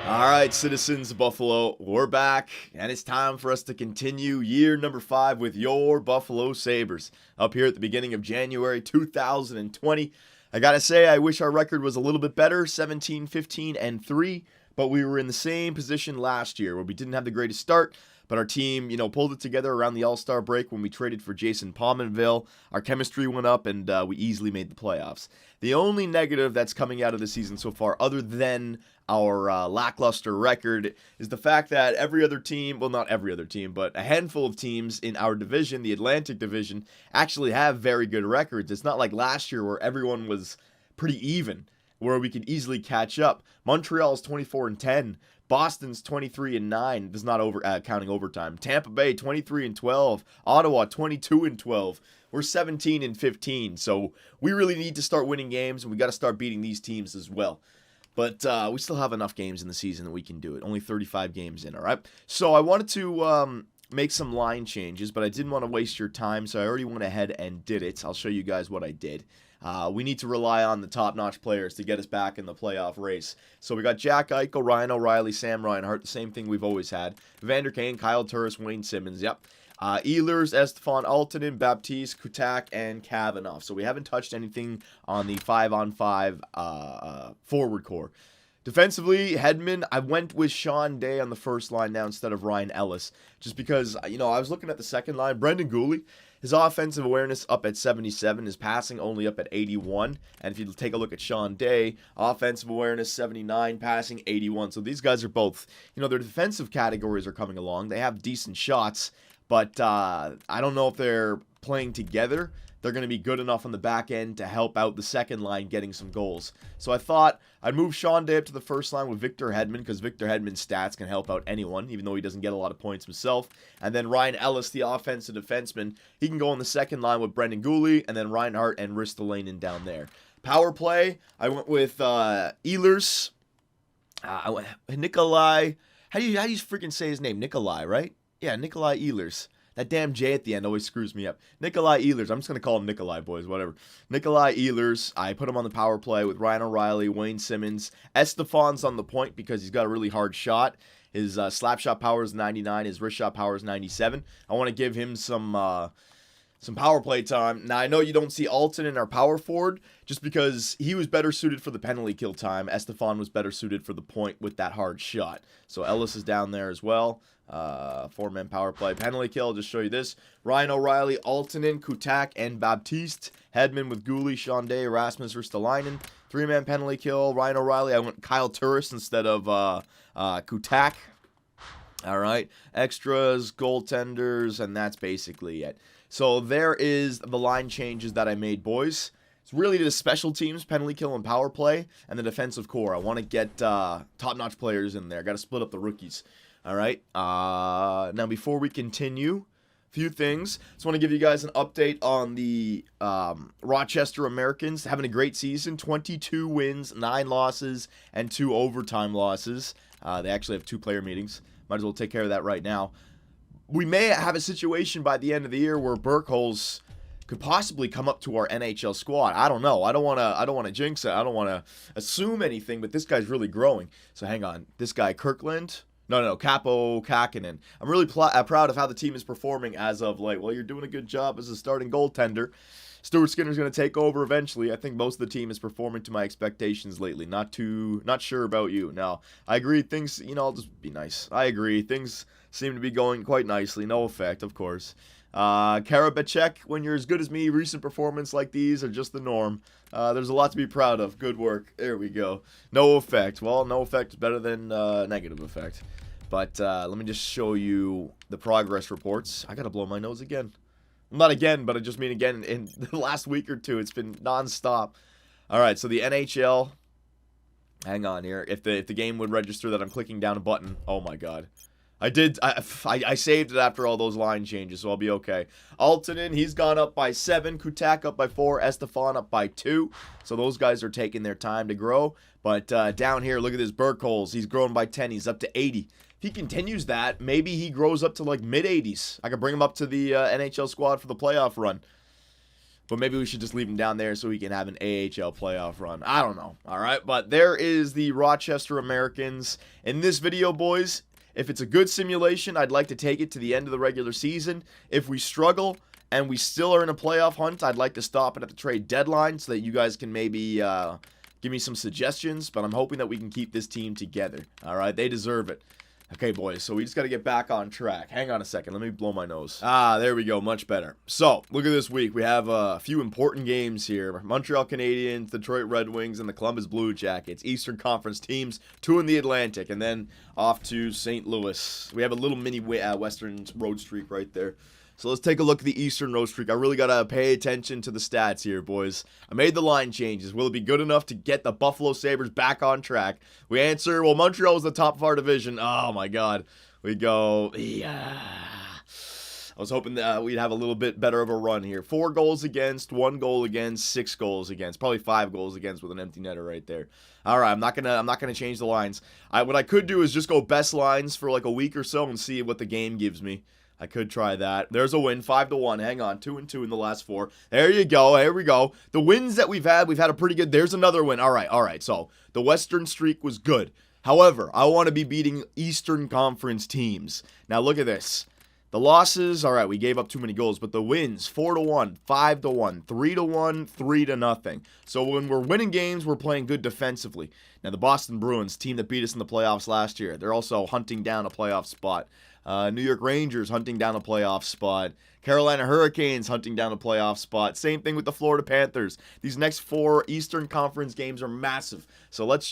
All right, citizens of Buffalo, we're back, and it's time for us to continue year number 5 with your Buffalo Sabres. Up here at the beginning of January 2020. I gotta say, I wish our record was a little bit better, 17, 15, and 3, but we were in the same position last year where we didn't have the greatest start, but our team, pulled it together around the All-Star break when we traded for Jason Pominville. Our chemistry went up, and we easily made the playoffs. The only negative that's coming out of the season so far, other than our lackluster record, is the fact that every other team, well, not every other team, but a handful of teams in our division, the Atlantic Division, actually have very good records. It's not like last year where everyone was pretty even, where we could easily catch up. Montreal's 24-10. Boston's 23-9. This is not counting overtime. Tampa Bay 23-12. Ottawa 22-12. We're 17-15. So we really need to start winning games, and we got to start beating these teams as well. But we still have enough games in the season that we can do it. Only 35 games in, all right? So I wanted to make some line changes, but I didn't want to waste your time, so I already went ahead and did it. I'll show you guys what I did. We need to rely on the top-notch players to get us back in the playoff race. So we got Jack Eichel, Ryan O'Reilly, Sam Reinhart, the same thing we've always had. Vander Kane, Kyle Turris, Wayne Simmons, yep. Ehlers, Estefan Altonen, Baptiste, Kutak, and Kavanaugh. So we haven't touched anything on the 5-on-5 forward core. Defensively, Hedman, I went with Sean Day on the first line now instead of Ryan Ellis. Just because, I was looking at the second line. Brendan Gooley, his offensive awareness up at 77, his passing only up at 81. And if you take a look at Sean Day, offensive awareness 79, passing 81. So these guys are both, their defensive categories are coming along. They have decent shots, but I don't know if they're playing together. They're going to be good enough on the back end to help out the second line getting some goals. So I thought I'd move Sean Day up to the first line with Victor Hedman, because Victor Hedman's stats can help out anyone, even though he doesn't get a lot of points himself. And then Ryan Ellis, the offensive defenseman, he can go on the second line with Brendan Gooley, and then Reinhart and Ristolainen down there. Power play, I went with Ehlers, Nikolai. How do you freaking say his name? Nikolai, right? Yeah, Nikolai Ehlers. That damn J at the end always screws me up. Nikolai Ehlers. I'm just going to call him Nikolai, boys, whatever. Nikolai Ehlers. I put him on the power play with Ryan O'Reilly, Wayne Simmons. Estefan's on the point because he's got a really hard shot. His slap shot power is 99. His wrist shot power is 97. I want to give him some power play time. Now, I know you don't see Alton in our power forward just because he was better suited for the penalty kill time. Estefan was better suited for the point with that hard shot. So Ellis is down there as well. 4-man power play. Penalty kill, I'll just show you this. Ryan O'Reilly, Altonen, Kutak, and Baptiste. Hedman with Gooley, Sean Day, Rasmus Ristolainen. 3-man penalty kill. Ryan O'Reilly, I went Kyle Turris instead of Kutak. All right. Extras, goaltenders, and that's basically it. So there is the line changes that I made, boys. It's really the special teams, penalty kill, and power play, and the defensive core. I want to get top-notch players in there. Got to split up the rookies. All right. Now, before we continue, a few things. Just want to give you guys an update on the Rochester Americans. Having a great season. 22 wins, 9 losses, and 2 overtime losses. They actually have 2 player meetings. Might as well take care of that right now. We may have a situation by the end of the year where Burkholz could possibly come up to our NHL squad. I don't know. I don't want to jinx it. I don't want to assume anything, but this guy's really growing. So hang on. This guy, Kirkland. No, Capo Kakinen. I'm really proud of how the team is performing as of late. Well, you're doing a good job as a starting goaltender. Stuart Skinner's going to take over eventually. I think most of the team is performing to my expectations lately. Not sure about you. Now, I agree. Things, I'll just be nice. I agree. Things seem to be going quite nicely. No effect, of course. Karabachek, when you're as good as me, recent performance like these are just the norm. There's a lot to be proud of. Good work. There we go. No effect. Well, no effect is better than negative effect. But let me just show you the progress reports. I got to blow my nose again. Not again, but I just mean again in the last week or two. It's been nonstop. All right, so the NHL. Hang on here. If the game would register that I'm clicking down a button. Oh, my God. I saved it after all those line changes, so I'll be okay. Altonen, he's gone up by 7. Kutak up by 4. Estefan up by 2. So those guys are taking their time to grow. But down here, look at this Burkholz. He's grown by 10. He's up to 80. If he continues that, maybe he grows up to like mid-80s. I could bring him up to the NHL squad for the playoff run. But maybe we should just leave him down there so he can have an AHL playoff run. I don't know. All right. But there is the Rochester Americans. In this video, boys, if it's a good simulation, I'd like to take it to the end of the regular season. If we struggle and we still are in a playoff hunt, I'd like to stop it at the trade deadline so that you guys can maybe give me some suggestions. But I'm hoping that we can keep this team together. All right. They deserve it. Okay, boys, so we just got to get back on track. Hang on a second. Let me blow my nose. There we go. Much better. So, look at this week. We have a few important games here. Montreal Canadiens, Detroit Red Wings, and the Columbus Blue Jackets. Eastern Conference teams, 2 in the Atlantic, and then off to St. Louis. We have a little mini Western road streak right there. So let's take a look at the Eastern road streak. I really got to pay attention to the stats here, boys. I made the line changes. Will it be good enough to get the Buffalo Sabres back on track? We answer, well, Montreal is the top of our division. Oh, my God. We go, yeah. I was hoping that we'd have a little bit better of a run here. 4 goals against, 1 goal against, 6 goals against. Probably 5 goals against with an empty netter right there. All right, I'm not gonna change the lines. What I could do is just go best lines for like a week or so and see what the game gives me. I could try that. There's a win, 5-1. Hang on, 2-2 in the last 4. There you go. Here we go. The wins that we've had a pretty good. There's another win. All right. So the Western streak was good. However, I want to be beating Eastern Conference teams. Now look at this. The losses, all right, we gave up too many goals, but the wins, 4-1, 5-1, 3-1, 3-0. So when we're winning games, we're playing good defensively. Now the Boston Bruins, team that beat us in the playoffs last year, they're also hunting down a playoff spot. New York Rangers hunting down a playoff spot. Carolina Hurricanes hunting down a playoff spot. Same thing with the Florida Panthers. These next 4 Eastern Conference games are massive. So let's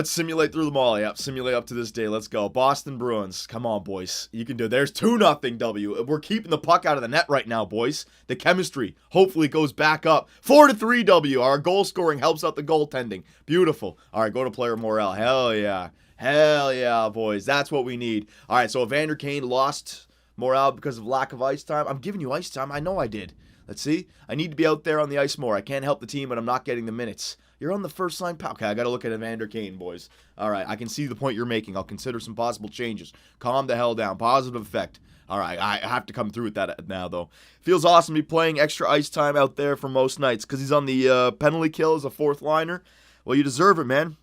simulate through them all. Yep, simulate up to this day. Let's go. Boston Bruins. Come on, boys. You can do it. There's 2-0 W. We're keeping the puck out of the net right now, boys. The chemistry hopefully goes back up. 4-3 W. Our goal scoring helps out the goaltending. Beautiful. All right, go to player morale. Hell yeah. Hell yeah, boys. That's what we need. All right, so Evander Kane lost morale because of lack of ice time. I'm giving you ice time. I know I did. Let's see. I need to be out there on the ice more. I can't help the team, but I'm not getting the minutes. You're on the first line. Okay, I got to look at Evander Kane, boys. All right, I can see the point you're making. I'll consider some possible changes. Calm the hell down. Positive effect. All right, I have to come through with that now, though. Feels awesome to be playing extra ice time out there for most nights because he's on the penalty kill as a 4th liner. Well, you deserve it, man.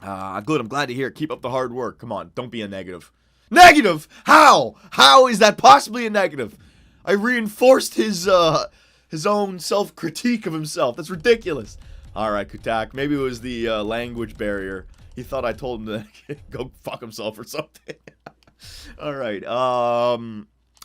Good. I'm glad to hear it. Keep up the hard work. Come on. Don't be a negative. Negative? How? How is that possibly a negative? I reinforced his own self-critique of himself. That's ridiculous. All right, Kutak. Maybe it was the language barrier. He thought I told him to go fuck himself or something. All right.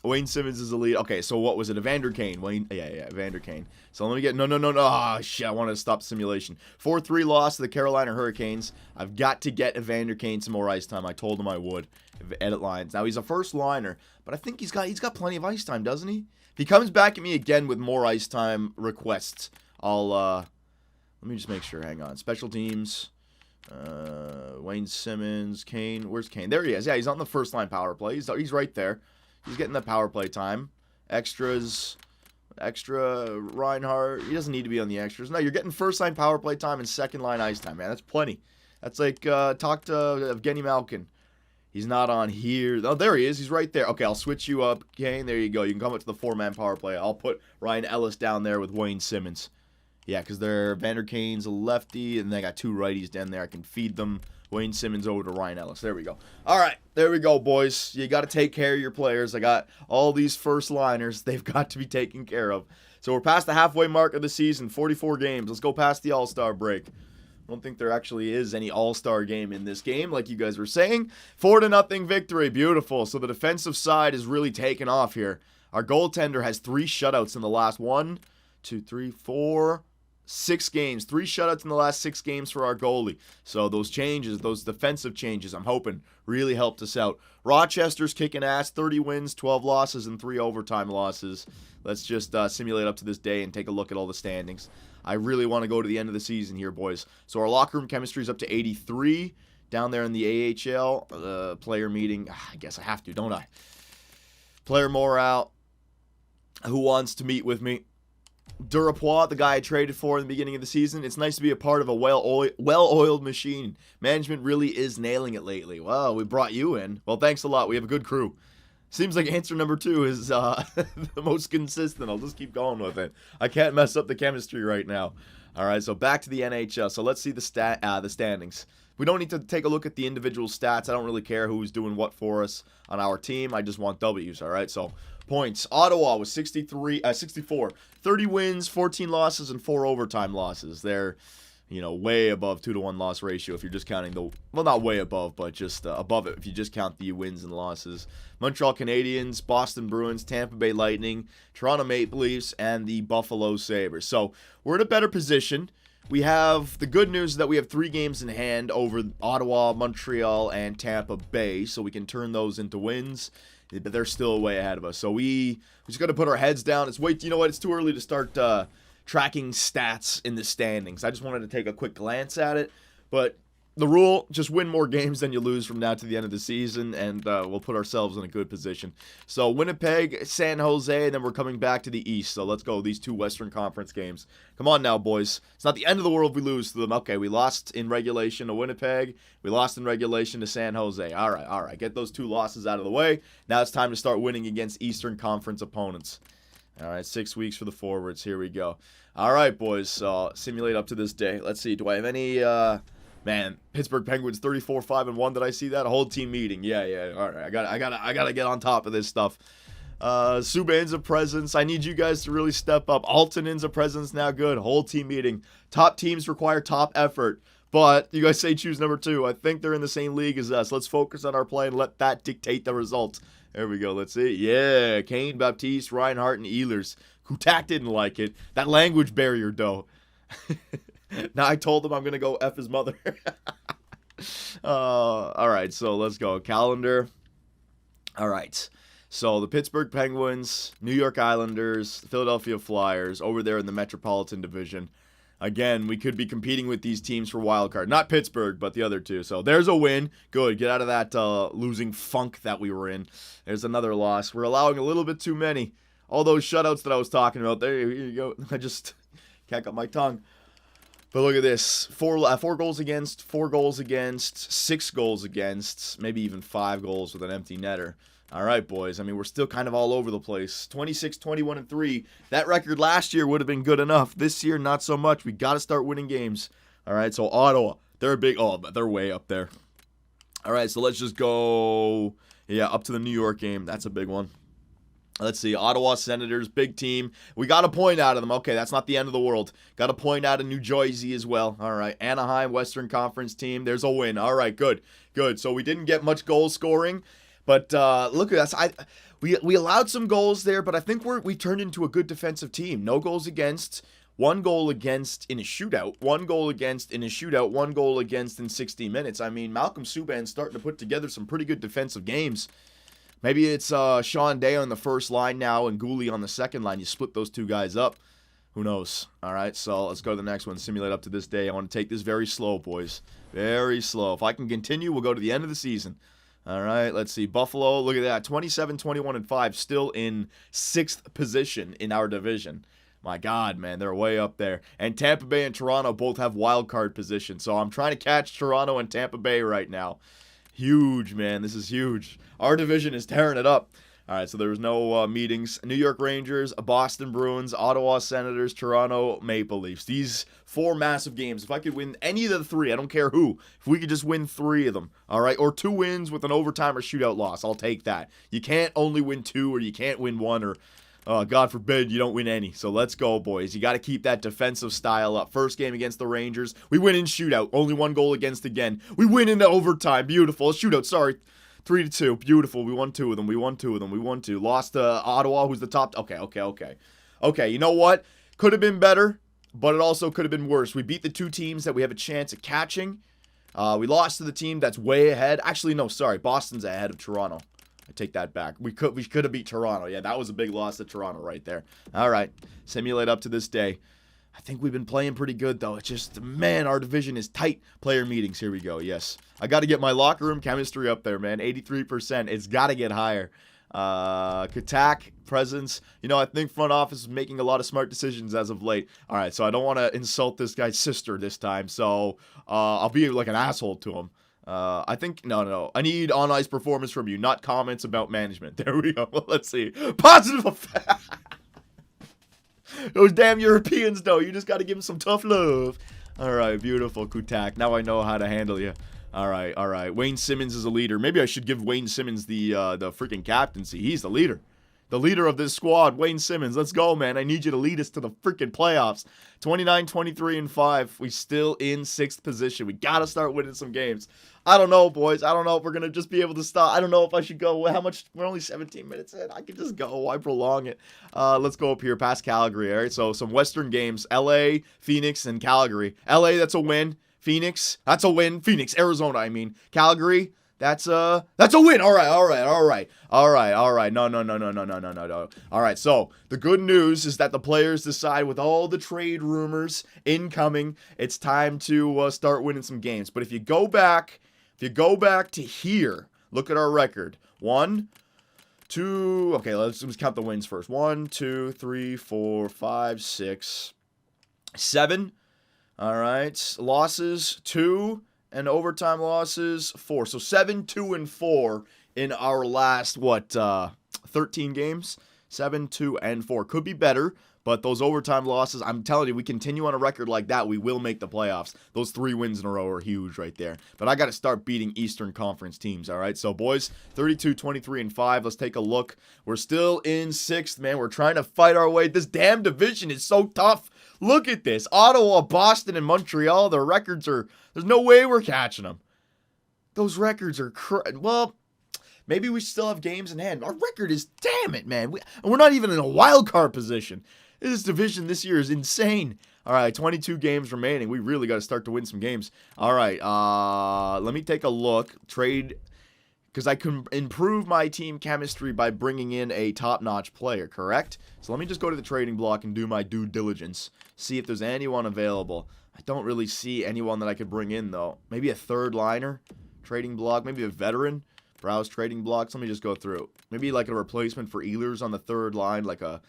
Wayne Simmons is the lead. Okay, so what was it? Evander Kane. Yeah, Evander Kane. So let me get... No. Ah, shit, I wanted to stop the simulation. 4-3 loss to the Carolina Hurricanes. I've got to get Evander Kane some more ice time. I told him I would. Edit lines. Now, he's a first liner, but I think he's got plenty of ice time, doesn't he? If he comes back at me again with more ice time requests, I'll... let me just make sure. Hang on. Special teams. Wayne Simmons. Kane. Where's Kane? There he is. Yeah, he's on the first line power play. He's right there. He's getting the power play time. Extras. Extra Reinhardt. He doesn't need to be on the extras. No, you're getting first line power play time and second line ice time, man. That's plenty. That's like, talk to Evgeny Malkin. He's not on here. Oh, there he is. He's right there. Okay, I'll switch you up, Kane. There you go. You can come up to the 4-man power play. I'll put Ryan Ellis down there with Wayne Simmons. Yeah, because Vander Kane's a lefty, and they got 2 righties down there. I can feed them. Wayne Simmons over to Ryan Ellis. There we go. All right, there we go, boys. You got to take care of your players. I got all these first liners. They've got to be taken care of. So we're past the halfway mark of the season, 44 games. Let's go past the All-Star break. I don't think there actually is any All-Star game in this game, like you guys were saying. 4-0 victory. Beautiful. So the defensive side is really taking off here. Our goaltender has 3 shutouts in the last 6 games. 3 shutouts in the last 6 games for our goalie. So those changes, those defensive changes, I'm hoping really helped us out. Rochester's kicking ass. 30 wins, 12 losses, and 3 overtime losses. Let's just simulate up to this day and take a look at all the standings. I really want to go to the end of the season here, boys. So our locker room chemistry is up to 83. Down there in the AHL, player meeting. I guess I have to, don't I? Player morale. Who wants to meet with me? Durapois, the guy I traded for in the beginning of the season. It's nice to be a part of a well-oiled machine. Management really is nailing it lately. Well, we brought you in. Well, thanks a lot. We have a good crew. Seems like answer number 2 is the most consistent. I'll just keep going with it. I can't mess up the chemistry right now. All right, so back to the NHL. So let's see the standings. We don't need to take a look at the individual stats. I don't really care who's doing what for us on our team. I just want W's, all right? So points. Ottawa was 64. 30 wins, 14 losses, and 4 overtime losses. They're, way above 2-to-1 loss ratio if you're just counting well, not way above, but just above it if you just count the wins and losses. Montreal Canadiens, Boston Bruins, Tampa Bay Lightning, Toronto Maple Leafs, and the Buffalo Sabres. So we're in a better position. We have the good news that we have 3 games in hand over Ottawa, Montreal, and Tampa Bay, so we can turn those into wins. But they're still way ahead of us. So we just got to put our heads down. It's too early to start tracking stats in the standings. I just wanted to take a quick glance at it. But the rule, just win more games than you lose from now to the end of the season, and we'll put ourselves in a good position. So Winnipeg, San Jose, and then we're coming back to the East. So let's go, these 2 Western Conference games. Come on now, boys. It's not the end of the world if we lose to them. Okay, we lost in regulation to Winnipeg. We lost in regulation to San Jose. All right. Get those 2 losses out of the way. Now it's time to start winning against Eastern Conference opponents. All right, 6 weeks for the forwards. Here we go. All right, boys. Simulate up to this day. Let's see. Do I have any... Man, Pittsburgh Penguins 34-5-1. Did I see that? A whole team meeting. Yeah. All right, I gotta get on top of this stuff. Subban's a presence. I need you guys to really step up. Altonen's a presence now. Good. Whole team meeting. Top teams require top effort. But you guys say choose number 2. I think they're in the same league as us. Let's focus on our play and let that dictate the results. There we go. Let's see. Yeah, Kane, Baptiste, Reinhart, and Ehlers. Kutak didn't like it. That language barrier, though. Now I told him I'm going to go F his mother. All right, so let's go. Calendar. All right. So the Pittsburgh Penguins, New York Islanders, the Philadelphia Flyers over there in the Metropolitan Division. Again, we could be competing with these teams for wild card. Not Pittsburgh, but the other 2. So there's a win. Good. Get out of that losing funk that we were in. There's another loss. We're allowing a little bit too many. All those shutouts that I was talking about. There you go. I just can't cut my tongue. But look at this. 4 goals against, 4 goals against, 6 goals against, maybe even 5 goals with an empty netter. All right, boys. I mean, we're still kind of all over the place. 26, 21, and 3. That record last year would have been good enough. This year, not so much. We got to start winning games. All right, so Ottawa. They're they're way up there. All right, so let's just go, up to the New York game. That's a big one. Let's see, Ottawa Senators, big team. We got a point out of them. Okay, that's not the end of the world. Got a point out of New Jersey as well. All right, Anaheim, Western Conference team. There's a win. All right, good. So we didn't get much goal scoring, but look at us. We allowed some goals there, but I think we turned into a good defensive team. No goals against, 1 goal against in a shootout, 1 goal against in a shootout, 1 goal against in 60 minutes. I mean, Malcolm Subban's starting to put together some pretty good defensive games. Maybe it's Sean Day on the first line now and Gooley on the second line. You split those 2 guys up. Who knows? All right, so let's go to the next one. Simulate up to this day. I want to take this very slow, boys. Very slow. If I can continue, we'll go to the end of the season. All right, let's see. Buffalo, look at that. 27, 21, and 5. Still in 6th position in our division. My God, man, they're way up there. And Tampa Bay and Toronto both have wild card position. So I'm trying to catch Toronto and Tampa Bay right now. Huge, man. This is huge. Our division is tearing it up. All right, so there was no meetings. New York Rangers, Boston Bruins, Ottawa Senators, Toronto Maple Leafs. These 4 massive games. If I could win any of the 3, I don't care who. If we could just win 3 of them, all right? Or 2 wins with an overtime or shootout loss, I'll take that. You can't only win 2 or you can't win 1 or, God forbid, you don't win any. So let's go, boys. You got to keep that defensive style up. First game against the Rangers. We win in shootout. Only 1 goal against again. We win into overtime. Beautiful. Shootout, sorry. 3-2. Beautiful. We won 2 of them. We won 2 of them. We won 2. Lost to Ottawa, who's the top. Okay, you know what? Could have been better, but it also could have been worse. We beat the 2 teams that we have a chance at catching. We lost to the team that's way ahead. Actually, no, sorry. Boston's ahead of Toronto. I take that back. We could have beat Toronto. Yeah, that was a big loss to Toronto right there. All right. Simulate up to this day. I think we've been playing pretty good, though. It's just, man, our division is tight. Player meetings. Here we go. Yes. I got to get my locker room chemistry up there, man. 83%. It's got to get higher. Katak, presence. I think front office is making a lot of smart decisions as of late. All right, so I don't want to insult this guy's sister this time, so I'll be like an asshole to him. I think, no. I need on-ice performance from you, not comments about management. There we go. Let's see. Positive effect. Those damn Europeans, though. You just got to give them some tough love. All right, beautiful, Kutak. Now I know how to handle you. All right. Wayne Simmons is a leader. Maybe I should give Wayne Simmons the freaking captaincy. He's the leader. The leader of this squad, Wayne Simmons. Let's go, man. I need you to lead us to the freaking playoffs. 29, 23, and 5. We still in 6th position. We got to start winning some games. I don't know, boys. I don't know if we're going to just be able to stop. I don't know if I should go. How much? We're only 17 minutes in. I can just go. Why prolong it? Let's go up here past Calgary. All right, so some Western games. LA, Phoenix, and Calgary. LA, that's a win. Phoenix, that's a win. Phoenix, Arizona, I mean. Calgary, that's a win. All right. No. All right, so the good news is that the players decide with all the trade rumors incoming, it's time to start winning some games. But if you go back to here, look at our record. 1, 2, okay, let's count the wins first. 1, 2, 3, 4, 5, 6, 7. All right, losses 2 and overtime losses 4. So 7, 2, and 4 in our last 13 games. 7, 2, and 4 could be better, but those overtime losses, I'm telling you, we continue on a record like that, we will make the playoffs. Those 3 wins in a row are huge right there. But I got to start beating Eastern Conference teams. All right, so boys, 32, 23, and 5. Let's take a look. We're still in 6th, man. We're trying to fight our way. This damn division is so tough. Look at this. Ottawa, Boston, and Montreal, their records are... There's no way we're catching them. Those records are... Well, maybe we still have games in hand. Our record is... Damn it, man. We're not even in a wild card position. This division this year is insane. All right, 22 games remaining. We really got to start to win some games. All right, let me take a look. Trade... Because I can improve my team chemistry by bringing in a top-notch player, correct? So let me just go to the trading block and do my due diligence. See if there's anyone available. I don't really see anyone that I could bring in, though. Maybe a third liner trading block. Maybe a veteran. Browse trading blocks. Let me just go through. Maybe like a replacement for Ehlers on the third line. Like a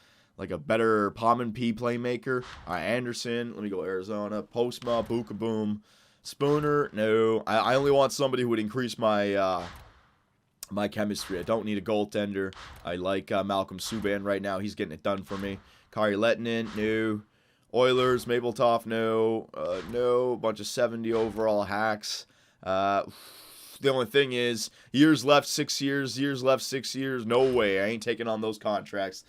better Palm and P playmaker. All right, Anderson. Let me go Arizona. Postma. Bookaboom. Spooner. No. I only want somebody who would increase my... my chemistry. I don't need a goaltender. I like Malcolm Subban right now. He's getting it done for me. Kari Lettinen, no. Oilers, Mapletop, no. No. Bunch of 70 overall hacks. The only thing is, years left, 6 years. Years left, 6 years. No way. I ain't taking on those contracts.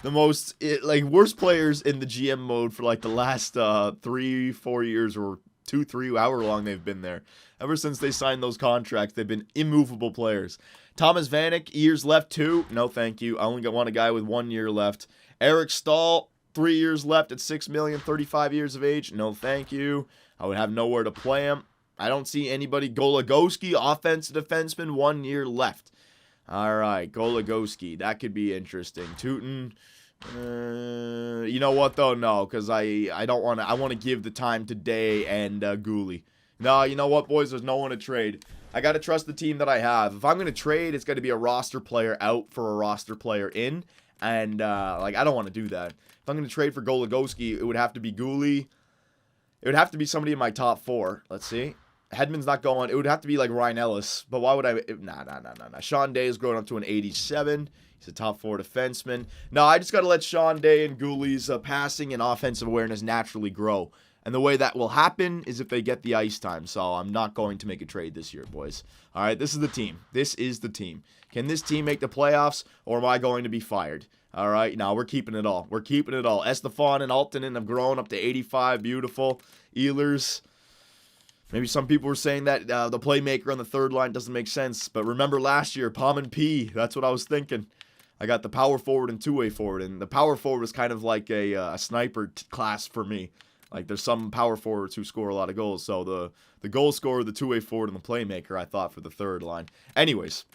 The most, worst players in the GM mode for, the last 3-4 years or 2-3, however long they've been there. Ever since they signed those contracts, they've been immovable players. Thomas Vanek, years left, 2. No, thank you. I only want a guy with 1 year left. Eric Stahl, 3 years left at $6 million, 35 years of age. No, thank you. I would have nowhere to play him. I don't see anybody. Goligoski, offensive defenseman, 1 year left. All right, Goligoski. That could be interesting. Tootin. You know what, though? No, because I don't want to. I want to give the time to Day and Gooley. No, you know what, boys? There's no one to trade. I got to trust the team that I have. If I'm going to trade, it's going to be a roster player out for a roster player in. And, I don't want to do that. If I'm going to trade for Goligoski, it would have to be Gooley. It would have to be somebody in my top 4. Let's see. Hedman's not going. It would have to be like Ryan Ellis. But why would I? Nah. Sean Day is growing up to an 87. He's a top 4 defenseman. No, I just got to let Sean Day and Gooley's passing and offensive awareness naturally grow. And the way that will happen is if they get the ice time. So I'm not going to make a trade this year, boys. All right, this is the team. This is the team. Can this team make the playoffs, or am I going to be fired? All right, now we're keeping it all. We're keeping it all. Estefan and Altonen have grown up to 85. Beautiful. Ehlers. Maybe some people were saying that the playmaker on the third line doesn't make sense. But remember last year, Palm and P. That's what I was thinking. I got the power forward and two-way forward. And the power forward is kind of like a sniper class for me. Like, there's some power forwards who score a lot of goals. So the goal scorer, the two-way forward, and the playmaker, I thought, for the third line. Anyways,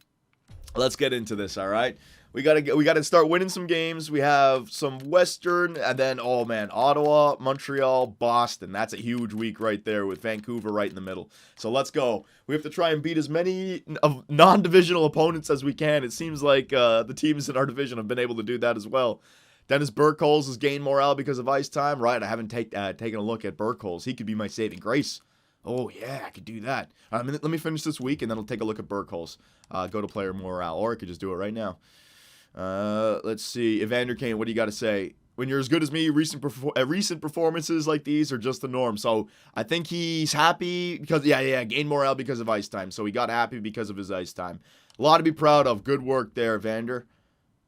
let's get into this, all right? We gotta start winning some games. We have some Western, and then, oh, man, Ottawa, Montreal, Boston. That's a huge week right there with Vancouver right in the middle. So let's go. We have to try and beat as many non-divisional opponents as we can. It seems like the teams in our division have been able to do that as well. Dennis Burkholz has gained morale because of ice time. Right, I haven't taken a look at Burkholz. He could be my saving grace. Oh, yeah, I could do that. Let me finish this week, and then I'll take a look at Burkholz. Go to player morale, or I could just do it right now. Let's see. Evander Kane, what do you got to say? When you're as good as me, recent performances like these are just the norm. So I think he's happy because, gained morale because of ice time. So he got happy because of his ice time. A lot to be proud of. Good work there, Evander.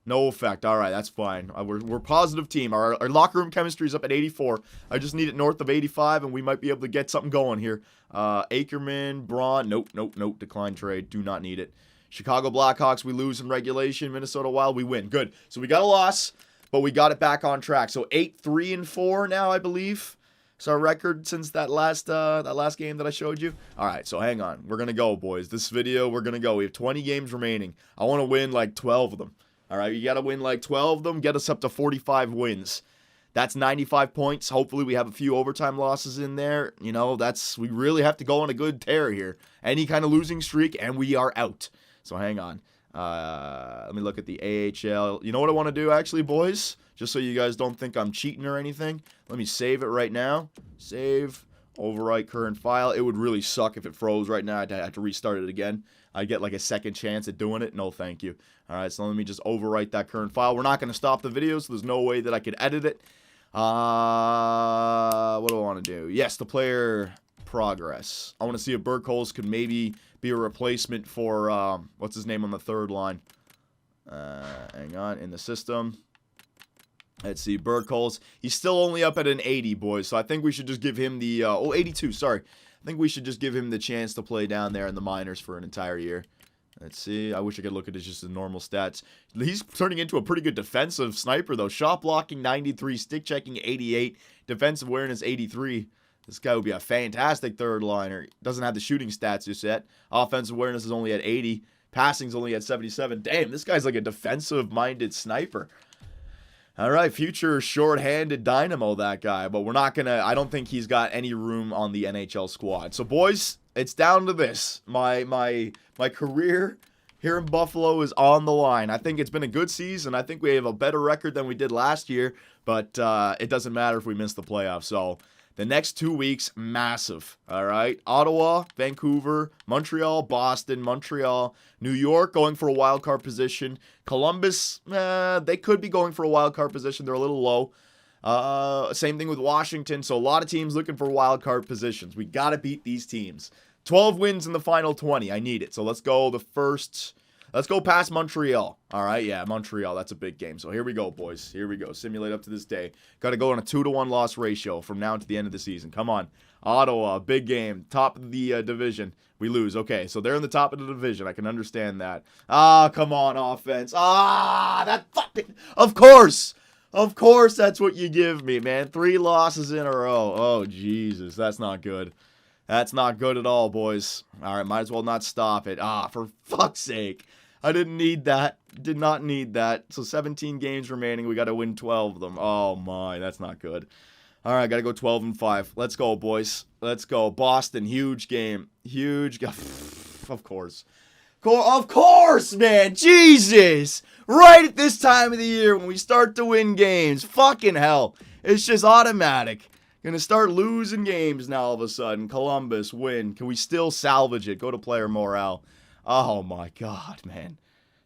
No effect. All right, that's fine. We're a positive team. Our locker room chemistry is up at 84. I just need it north of 85, and we might be able to get something going here. Ackerman, Braun. Nope. Decline trade. Do not need it. Chicago Blackhawks, we lose in regulation. Minnesota Wild, we win. Good. So we got a loss, but we got it back on track. So 8-3-4 now, I believe. It's our record since that last game that I showed you. All right, so hang on. We're going to go, boys. This video, we're going to go. We have 20 games remaining. I want to win like 12 of them. All right, you got to win like 12 of them. Get us up to 45 wins. That's 95 points. Hopefully we have a few overtime losses in there. You know, we really have to go on a good tear here. Any kind of losing streak, and we are out. So hang on. Let me look at the AHL. You know what I want to do, actually, boys? Just so you guys don't think I'm cheating or anything. Let me save it right now. Save. Overwrite current file. It would really suck if it froze right now. I'd have to restart it again. I'd get like a second chance at doing it. No, thank you. All right, so let me just overwrite that current file. We're not going to stop the video, so there's no way that I could edit it. What do I want to do? Yes, the player progress. I want to see if Burkholz could maybe be a replacement for, what's his name on the third line? Hang on, in the system. Let's see, Burkholz. He's still only up at an 80, boys, so I think we should just give him the, 82, sorry. I think we should just give him the chance to play down there in the minors for an entire year. Let's see. I wish I could look at his normal stats. He's turning into a pretty good defensive sniper, though. Shot blocking, 93. Stick checking, 88. Defensive awareness, 83. This guy would be a fantastic third liner. Doesn't have the shooting stats just yet. Offensive awareness is only at 80. Passing's only at 77. Damn, this guy's like a defensive-minded sniper. All right, future short-handed dynamo, that guy. But we're not going to... I don't think he's got any room on the NHL squad. So, boys, it's down to this. My career here in Buffalo is on the line. I think it's been a good season. I think we have a better record than we did last year. But it doesn't matter if we miss the playoffs. So, the next 2 weeks, massive. All right? Ottawa, Vancouver, Montreal, Boston, Montreal, New York going for a wild card position. Columbus, they could be going for a wild card position. They're a little low. Same thing with Washington. So a lot of teams looking for wild card positions. We got to beat these teams. 12 wins in the final 20. I need it. So let's go let's go past Montreal. All right, yeah, Montreal. That's a big game. So here we go, boys. Here we go. Simulate up to this day. Got to go on a 2-to-1 loss ratio from now to the end of the season. Come on. Ottawa, big game. Top of the division. We lose. Okay, so they're in the top of the division. I can understand that. Come on, offense. That fucking... Of course. Of course that's what you give me, man. 3 losses in a row. Oh, Jesus. That's not good. That's not good at all, boys. All right, might as well not stop it. For fuck's sake. I didn't need that. Did not need that. So 17 games remaining. We got to win 12 of them. Oh, my. That's not good. All right, got to go 12-5. Let's go, boys. Let's go. Boston, huge game. Huge. Of course. Of course, man. Jesus. Right at this time of the year when we start to win games. Fucking hell. It's just automatic. Gonna start losing games now all of a sudden. Columbus, win. Can we still salvage it? Go to player morale. Oh, my God, man.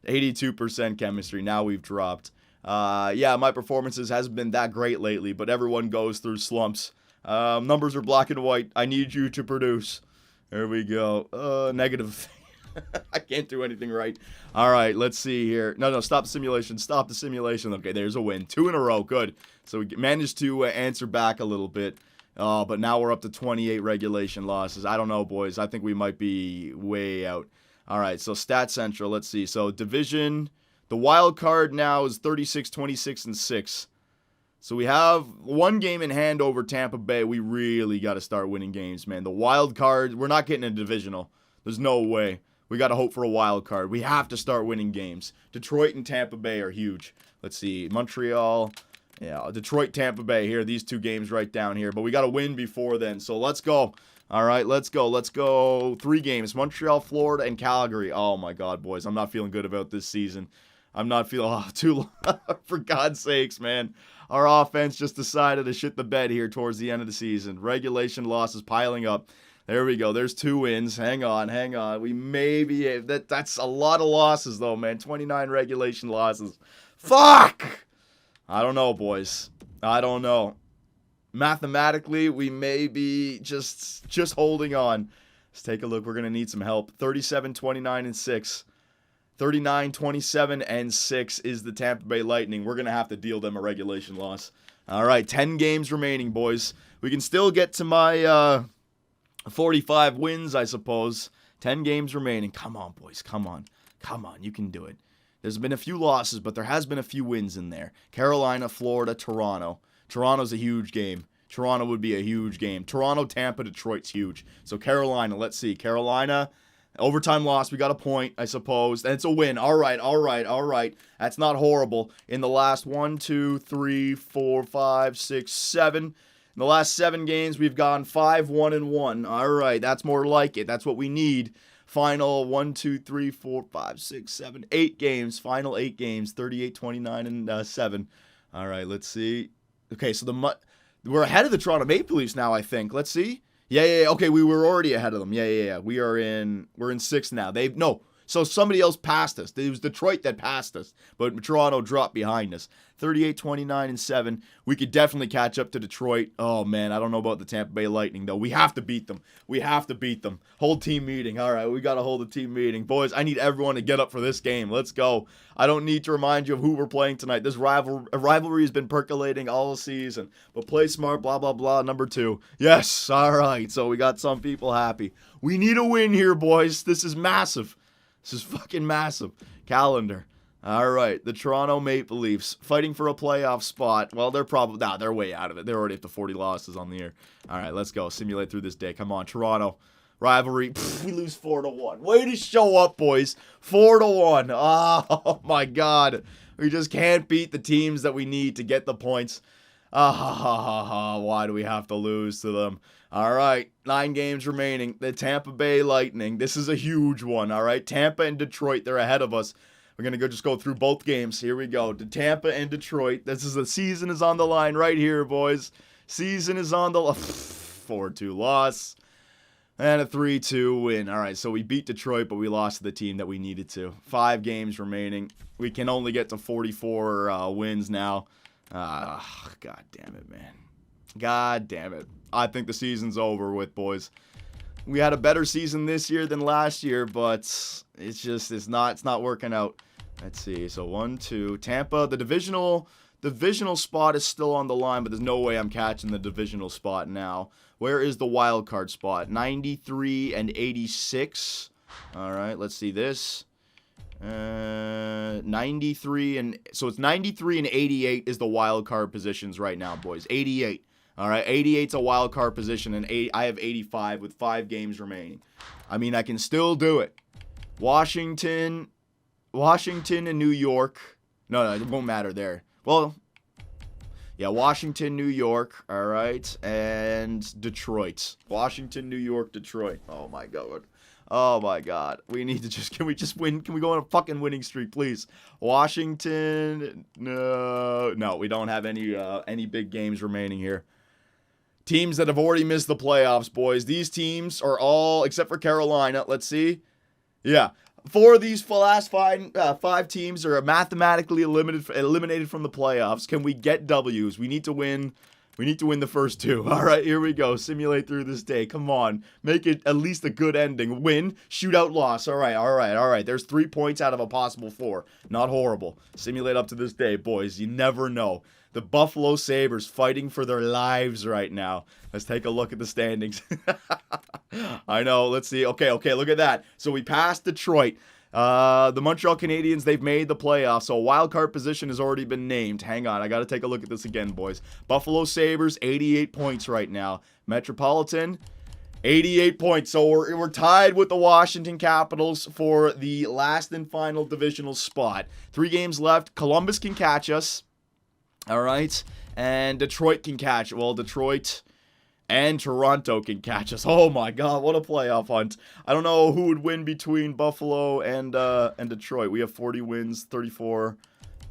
82% chemistry. Now we've dropped. Yeah, my performances hasn't been that great lately, but everyone goes through slumps. Numbers are black and white. I need you to produce. There we go. Negative. I can't do anything right. All right, let's see here. No, stop the simulation. Stop the simulation. Okay, there's a win. 2 in a row. Good. So we managed to answer back a little bit. But now we're up to 28 regulation losses. I don't know, boys. I think we might be way out. All right, so Stat Central. Let's see. So division, the wild card now is 36, 26, and 6. So we have 1 game in hand over Tampa Bay. We really got to start winning games, man. The wild card, we're not getting a divisional. There's no way. We got to hope for a wild card. We have to start winning games. Detroit and Tampa Bay are huge. Let's see. Montreal. Yeah, Detroit, Tampa Bay here. These 2 games right down here. But we got to win before then. So let's go. All right, let's go. Let's go. 3 games. Montreal, Florida, and Calgary. Oh, my God, boys. I'm not feeling good about this season. I'm not feeling too for God's sakes, man. Our offense just decided to shit the bed here towards the end of the season. Regulation losses piling up. There we go. There's 2 wins. Hang on. We may be... That's a lot of losses, though, man. 29 regulation losses. Fuck! I don't know, boys. I don't know. Mathematically, we may be just holding on. Let's take a look. We're going to need some help. 37, 29, and 6. 39, 27, and 6 is the Tampa Bay Lightning. We're going to have to deal them a regulation loss. All right, 10 games remaining, boys. We can still get to my 45 wins, I suppose. 10 games remaining. Come on, boys. Come on. You can do it. There's been a few losses, but there has been a few wins in there. Carolina, Florida, Toronto. Toronto's a huge game. Toronto would be a huge game. Toronto, Tampa, Detroit's huge. So Carolina, let's see. Carolina, overtime loss. We got a point, I suppose. And it's a win. All right. That's not horrible. In the last 1, 2, 3, 4, 5, 6, 7. In the last 7 games, we've gone 5, 1, and 1. All right, that's more like it. That's what we need. Final 1, 2, 3, 4, 5, 6, 7, 8 games. Final 8 games. 38, 29, and 7. All right, let's see. Okay, so we're ahead of the Toronto Maple Leafs now, I think. Let's see. Yeah. Okay, we were already ahead of them. Yeah. We're in 6th now. So somebody else passed us. It was Detroit that passed us, but Toronto dropped behind us. 38, 29, and 7. We could definitely catch up to Detroit. Oh, man, I don't know about the Tampa Bay Lightning, though. We have to beat them. Hold team meeting. All right, we got to hold a team meeting. Boys, I need everyone to get up for this game. Let's go. I don't need to remind you of who we're playing tonight. This rivalry has been percolating all season. But play smart, blah, blah, blah, number 2. Yes, all right. So we got some people happy. We need a win here, boys. This is massive. This is fucking massive. Calendar. All right. The Toronto Maple Leafs fighting for a playoff spot. Well, they're way out of it. They're already up to 40 losses on the year. All right, let's go. Simulate through this day. Come on, Toronto. Rivalry. We lose 4-1. Way to show up, boys. 4-1. Oh, my God. We just can't beat the teams that we need to get the points. Why do we have to lose to them? All right, 9 games remaining. The Tampa Bay Lightning. This is a huge one, all right? Tampa and Detroit, they're ahead of us. We're going to just go through both games. Here we go. To Tampa and Detroit. The season is on the line right here, boys. Season is on the line. 4-2 loss. And a 3-2 win. All right, so we beat Detroit, but we lost to the team that we needed to. 5 games remaining. We can only get to 44 wins now. God damn it, man. God damn it. I think the season's over with, boys. We had a better season this year than last year, but it's not working out. Let's see. So 1, 2. Tampa, the divisional spot is still on the line, but there's no way I'm catching the divisional spot now. Where is the wild card spot? 93 and 86. All right, let's see this. 93 and so it's 93 and 88 is the wild card positions right now, boys. 88. All right, 88's a wild card position, and I have 85 with 5 games remaining. I mean, I can still do it. Washington and New York. No, it won't matter there. Well, yeah, Washington, New York, all right, and Detroit. Washington, New York, Detroit. Oh, my God. Oh, my God. We need to can we just win? Can we go on a fucking winning streak, please? Washington, no, we don't have any big games remaining here. Teams that have already missed the playoffs, boys. These teams are all, except for Carolina. Let's see. Yeah. 4 of these last 5 teams are mathematically eliminated from the playoffs. Can we get W's? We need to win. We need to win the first 2. All right, here we go. Simulate through this day. Come on. Make it at least a good ending. Win, shootout, loss. All right. There's 3 points out of a possible 4. Not horrible. Simulate up to this day, boys. You never know. The Buffalo Sabres fighting for their lives right now. Let's take a look at the standings. I know. Let's see. Okay. Look at that. So we passed Detroit. The Montreal Canadiens, they've made the playoffs, so a wild card position has already been named. Hang on, I got to take a look at this again, boys. Buffalo Sabres, 88 points right now. Metropolitan, 88 points. So we're tied with the Washington Capitals for the last and final divisional spot. 3 games left. Columbus can catch us. All right. And Detroit can catch. Well, Detroit and Toronto can catch us. Oh my God, what a playoff hunt. I don't know who would win between Buffalo and Detroit. We have 40 wins, 34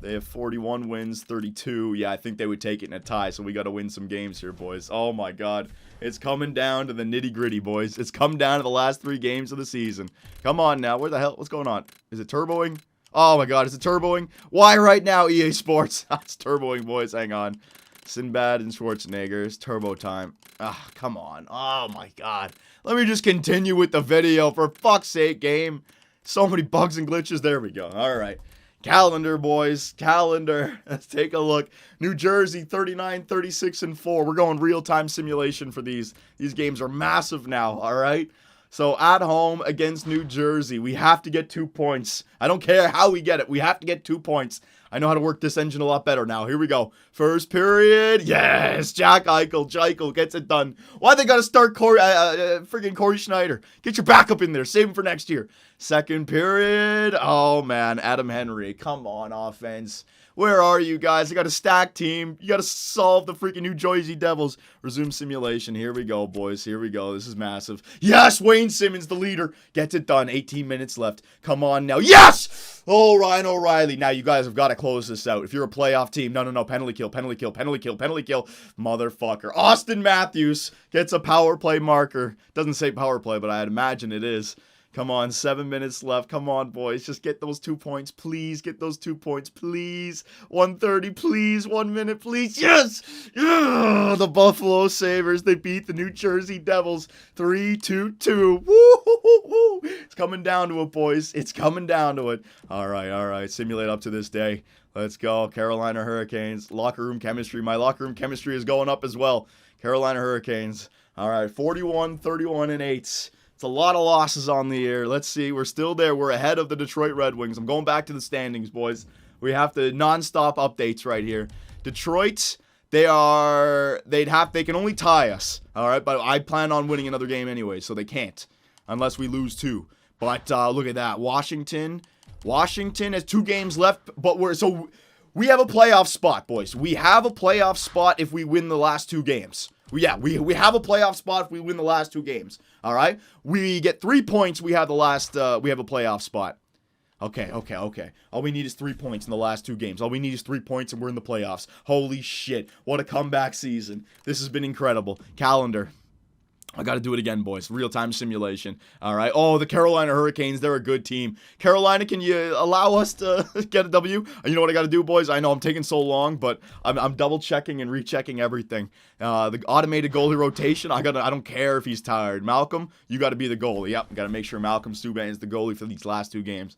They have 41 wins, 32. Yeah, I think they would take it in a tie, so we got to win some games here, boys. Oh, my God. It's coming down to the nitty-gritty, boys. It's come down to the last 3 games of the season. Come on now. Where the hell? What's going on? Is it turboing? Oh, my God. Is it turboing? Why right now, EA Sports? It's turboing, boys. Hang on. Sinbad and Schwarzenegger. It's turbo time. Ah, come on. Oh, my God. Let me just continue with the video. For fuck's sake, game. So many bugs and glitches. There we go. All right. Calendar, boys. Calendar. Let's take a look. New Jersey, 39, 36, and 4. We're going real-time simulation for these. These games are massive now, all right? So, at home against New Jersey, we have to get 2 points. I don't care how we get it. We have to get 2 points. I know how to work this engine a lot better now. Here we go. First period. Yes! Jack Eichel gets it done. Why they got to start friggin' Corey Schneider? Get your backup in there. Save him for next year. Second period. Oh, man. Adam Henry. Come on, offense. Where are you guys? I got a stacked team. You got to solve the freaking New Jersey Devils. Resume simulation. Here we go, boys. Here we go. This is massive. Yes, Wayne Simmons, the leader. Gets it done. 18 minutes left. Come on now. Yes! Oh, Ryan O'Reilly. Now, you guys have got to close this out. If you're a playoff team. No. Penalty kill. Motherfucker. Austin Matthews gets a power play marker. Doesn't say power play, but I'd imagine it is. Come on, 7 minutes left. Come on, boys. Just get those 2 points. Please get those 2 points. Please. 1:30, please. 1 minute, please. Yes! Yeah! The Buffalo Sabres, they beat the New Jersey Devils 3-2. Woo-hoo-hoo-hoo! It's coming down to it, boys. It's coming down to it. All right. Simulate up to this day. Let's go. Carolina Hurricanes. Locker room chemistry. My locker room chemistry is going up as well. Carolina Hurricanes. All right, 41, 31, and 8. It's a lot of losses on the year. Let's see. We're still there. We're ahead of the Detroit Red Wings. I'm going back to the standings, boys. We have to non-stop updates right here. Detroit, they can only tie us. All right, but I plan on winning another game anyway, so they can't unless we lose 2. But look at that. Washington has 2 games left, but we have a playoff spot, boys. We have a playoff spot if we win the last 2 games. We have a playoff spot if we win the last 2 games. All right, we get 3 points. We have a playoff spot. Okay. All we need is 3 points in the last 2 games. All we need is 3 points, and we're in the playoffs. Holy shit! What a comeback season! This has been incredible. Calendar. I got to do it again, boys. Real-time simulation. All right. Oh, the Carolina Hurricanes. They're a good team. Carolina, can you allow us to get a W? You know what I got to do, boys? I know I'm taking so long, but I'm double-checking and rechecking everything. The automated goalie rotation, I don't care if he's tired. Malcolm, you got to be the goalie. Yep, got to make sure Malcolm Subban is the goalie for these last 2 games.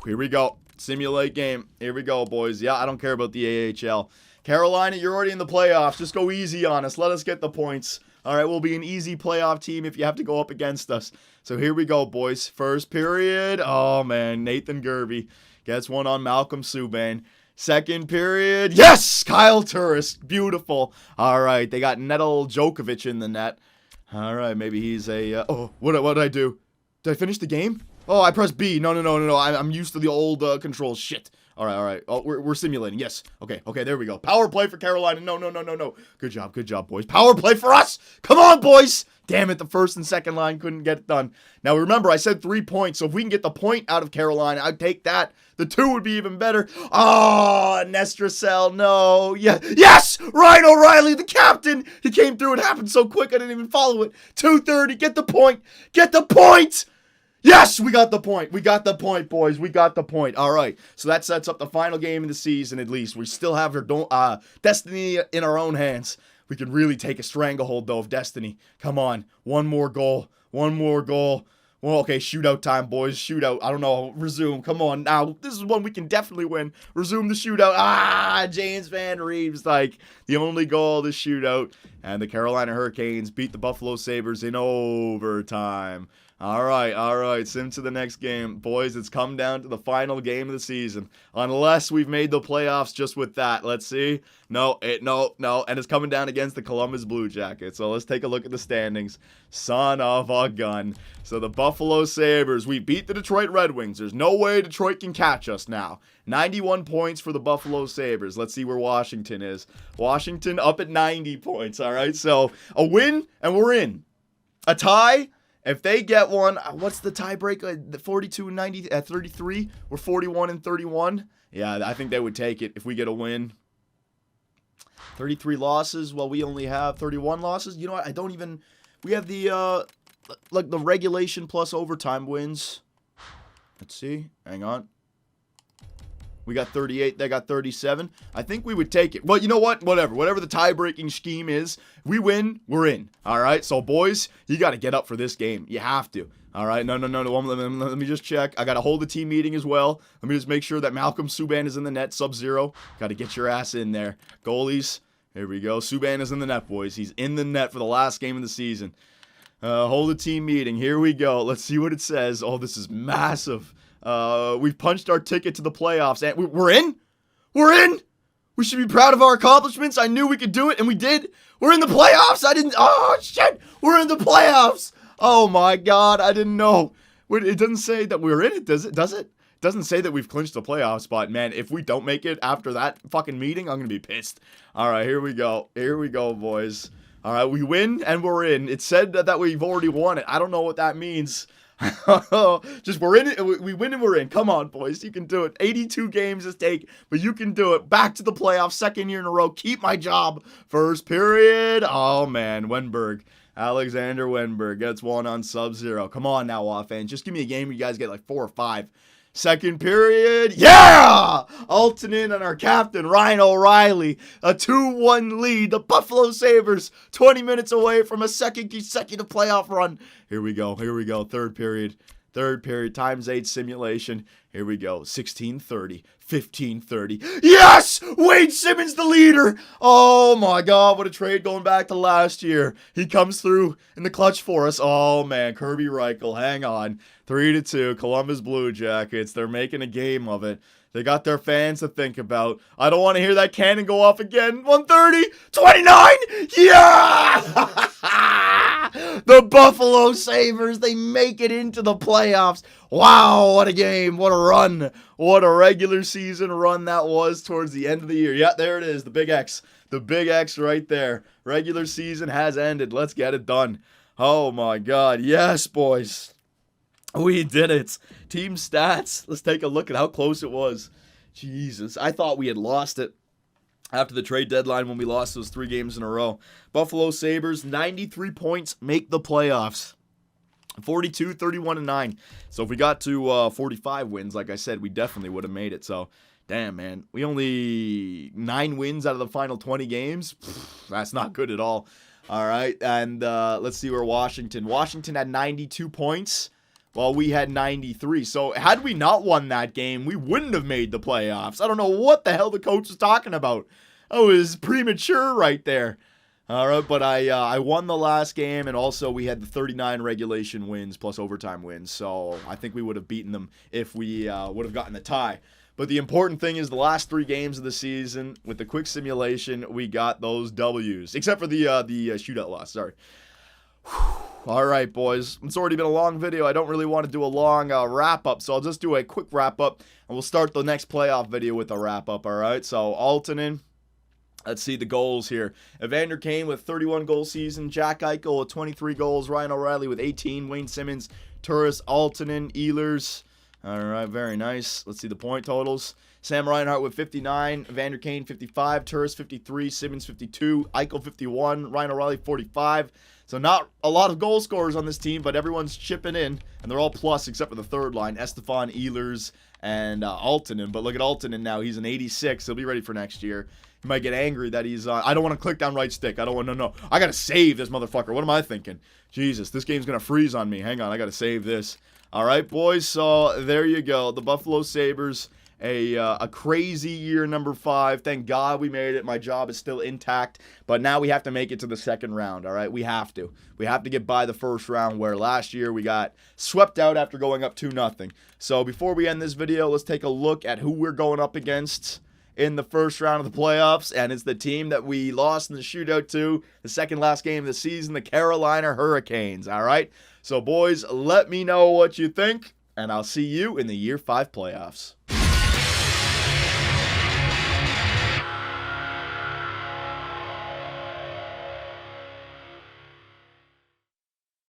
Here we go. Simulate game. Here we go, boys. Yeah, I don't care about the AHL. Carolina, you're already in the playoffs. Just go easy on us. Let us get the points. All right, we'll be an easy playoff team if you have to go up against us. So here we go, boys. First period. Oh, man. Nathan Gervey gets one on Malcolm Subban. Second period. Yes! Kyle Turris. Beautiful. All right, they got Neto Djokovic in the net. All right, maybe he's a... what did I do? Did I finish the game? Oh, I pressed B. No. I'm used to the old controls. Shit. All right. Oh, we're simulating. Yes. Okay, there we go. Power play for Carolina. No. Good job, boys. Power play for us. Come on, boys. Damn it, the first and second line couldn't get it done. Now, remember, I said 3 points, so if we can get the point out of Carolina, I'd take that. The 2 would be even better. Oh, Nestracel, no. Yeah. Yes! Ryan O'Reilly, the captain. He came through. It happened so quick, I didn't even follow it. 2:30. Get the point. Get the point! Yes, we got the point. We got the point, boys. We got the point. All right. So that sets up the final game of the season, at least. We still have our destiny in our own hands. We can really take a stranglehold, though, of destiny. Come on. One more goal. Well, okay, shootout time, boys. Shootout. I don't know. Resume. Come on. Now, this is one we can definitely win. Resume the shootout. James Van Riemsdyk, like the only goal of the shootout. And the Carolina Hurricanes beat the Buffalo Sabres in overtime. All right. Sim to the next game. Boys, it's come down to the final game of the season. Unless we've made the playoffs just with that. Let's see. No. And it's coming down against the Columbus Blue Jackets. So let's take a look at the standings. Son of a gun. So the Buffalo Sabres, we beat the Detroit Red Wings. There's no way Detroit can catch us now. 91 points for the Buffalo Sabres. Let's see where Washington is. Washington up at 90 points, all right? So a win, and we're in. A tie, If they get one, what's the tiebreak? The 42-90 at 33 or 41-31? Yeah, I think they would take it if we get a win. 33 losses. Well, we only have 31 losses. You know what? I don't even. We have the like the regulation plus overtime wins. Let's see. Hang on. We got 38. They got 37. I think we would take it. Well, you know what? Whatever the tie-breaking scheme is, we win, we're in. All right? So, boys, you got to get up for this game. You have to. All right? No. Let me just check. I got to hold the team meeting as well. Let me just make sure that Malcolm Subban is in the net, Sub-Zero. Got to get your ass in there. Goalies. Here we go. Subban is in the net, boys. He's in the net for the last game of the season. Hold the team meeting. Here we go. Let's see what it says. Oh, this is massive. We've punched our ticket to the playoffs, and we're in. We're in. We should be proud of our accomplishments. I knew we could do it, and we did. We're in the playoffs. Oh shit, we're in the playoffs. Oh my god, I didn't know. It doesn't say that we're in it, does it? Does it? It doesn't say that we've clinched the playoff spot, man. If we don't make it after that fucking meeting, I'm gonna be pissed. All right, here we go. Here we go, boys. All right, we win and we're in. It said that we've already won it. I don't know what that means. Just we're in it. We win and we're in. Come on, boys. You can do it. 82 games to take, but you can do it. Back to the playoffs, second year in a row. Keep my job. First period. Oh, man. Wenberg. Alexander Wenberg gets one on Sub-Zero. Come on now, offense. Just give me a game where you guys get like 4 or 5. Second period, yeah! Altonen and our captain, Ryan O'Reilly, a 2-1 lead. The Buffalo Sabres, 20 minutes away from a second consecutive playoff run. Here we go. Third period, ×8 simulation. Here we go, 16:30, 15:30. Yes! Wade Simmons, the leader! Oh my god, what a trade going back to last year. He comes through in the clutch for us. Oh man, Kirby Reichel, hang on. 3-2, Columbus Blue Jackets. They're making a game of it. They got their fans to think about. I don't want to hear that cannon go off again. 130, 29! Yeah! The Buffalo Sabres, they make it into the playoffs. Wow, what a game. What a run. What a regular season run that was towards the end of the year. Yeah, there it is, the big X. The big X right there. Regular season has ended. Let's get it done. Oh, my God. Yes, boys. We did it. Team stats. Let's take a look at how close it was. Jesus. I thought we had lost it after the trade deadline when we lost those 3 games in a row. Buffalo Sabres, 93 points, make the playoffs. 42, 31-9. So if we got to 45 wins, like I said, we definitely would have made it. So, damn, man. We only 9 wins out of the final 20 games. That's not good at all. All right. And let's see where Washington. Washington had 92 points. Well, we had 93. So, had we not won that game, we wouldn't have made the playoffs. I don't know what the hell the coach was talking about. I was premature right there. All right, but I won the last game, and also we had the 39 regulation wins plus overtime wins. So, I think we would have beaten them if we would have gotten the tie. But the important thing is the last 3 games of the season, with the quick simulation, we got those W's. Except for the shootout loss, sorry. All right, boys. It's already been a long video. I don't really want to do a long wrap-up, so I'll just do a quick wrap-up, and we'll start the next playoff video with a wrap-up, all right? So, Altonen, let's see the goals here. Evander Kane with 31 goal season, Jack Eichel with 23 goals, Ryan O'Reilly with 18, Wayne Simmons, Turris, Altonen, Ehlers. All right, very nice. Let's see the point totals. Sam Reinhart with 59, Evander Kane 55, Turris 53, Simmons 52, Eichel 51, Ryan O'Reilly 45. So not a lot of goal scorers on this team, but everyone's chipping in, and they're all plus except for the third line, Estefan, Ehlers, and Altonen. But look at Altonen now. He's an 86. He'll be ready for next year. He might get angry that he's I don't want to click down right stick. I don't want to no. I got to save this motherfucker. What am I thinking? Jesus, this game's going to freeze on me. Hang on. I got to save this. All right, boys. So there you go. The Buffalo Sabres. A crazy year number 5. Thank God we made it. My job is still intact. But now we have to make it to the second round, all right? We have to. We have to get by the first round, where last year we got swept out after going up 2-0. So before we end this video, let's take a look at who we're going up against in the first round of the playoffs. And it's the team that we lost in the shootout to, the second last game of the season, the Carolina Hurricanes, all right? So, boys, let me know what you think, and I'll see you in the Year 5 playoffs.